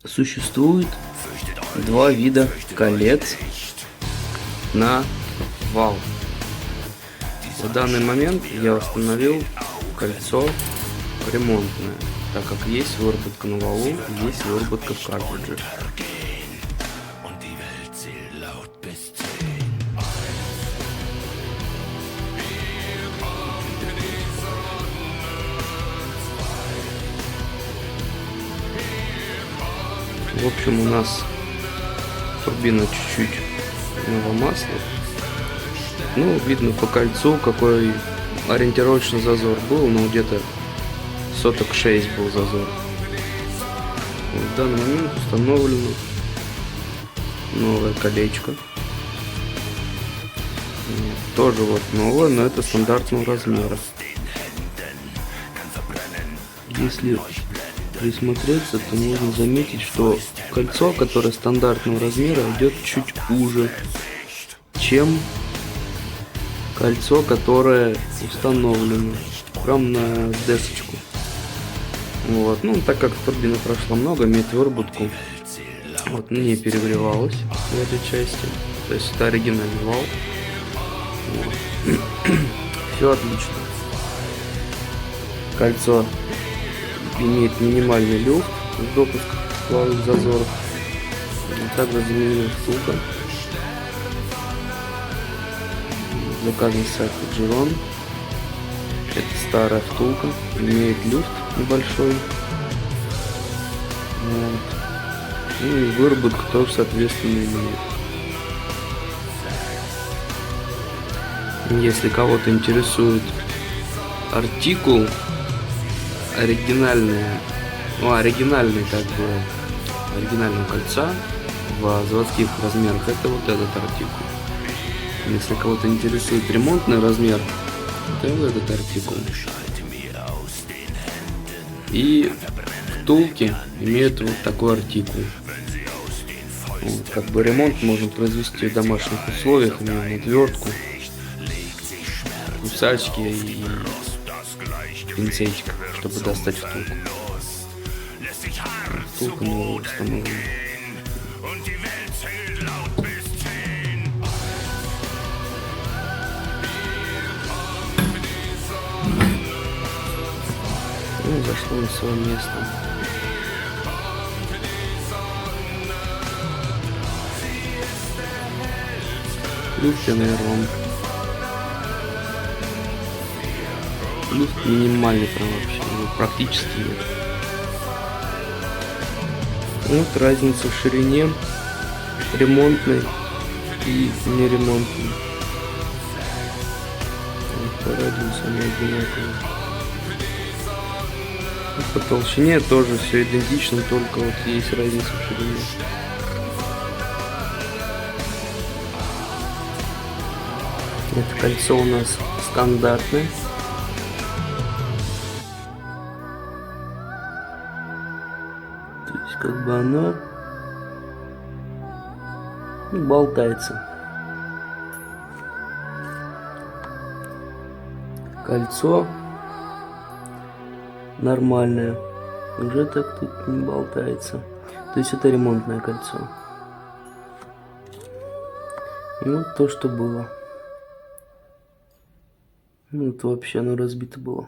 Существует два вида колец на вал. В данный момент я установил кольцо ремонтное, так как есть выработка на валу, есть выработка в картридже. В общем, у нас турбина чуть-чуть новомасла. Ну, видно по кольцу, какой ориентировочный зазор был, но где-то соток 6 был зазор. Вот, в данный момент установлено новое колечко. Тоже вот новое, но это стандартного размера. Если присмотреться, то можно заметить, что кольцо, которое стандартного размера, идет чуть уже, чем кольцо, которое установлено прям на десочку. Вот, ну так как турбина прошла много, имеет выработку, вот, не перегревалась в этой части, то есть это оригинальный вал. Вот. Все отлично. Кольцо имеет минимальный люфт с допуском плавных зазоров. Также заменена втулка. Заказан сайт Джерон. Это старая втулка, имеет люфт небольшой. Вот. Ну и выработка тоже соответственно имеет. Если кого-то интересует артикул, оригинальный как бы оригинального кольца в заводских размерах, это вот этот артикул. Если кого-то интересует ремонтный размер, это вот этот артикул. И втулки имеют вот такой артикул. Вот, как бы ремонт можно произвести в домашних условиях, имея отвертку, кусачки и пинцетик, чтобы достать втулку. Втулка новая установлена. Ну, зашло на свое место. Люфт, наверное, люфт минимальный прям вообще, его практически нет. Вот разница в ширине ремонтной и неремонтной. Вот по радиусу они одинаковые. По толщине тоже все идентично, только вот есть разница в ширине. Это кольцо у нас стандартное. То есть как бы оно болтается. Кольцо нормальное, уже так тут не болтается. То есть это ремонтное кольцо. И вот то, что было. Ну, это вообще оно разбито было.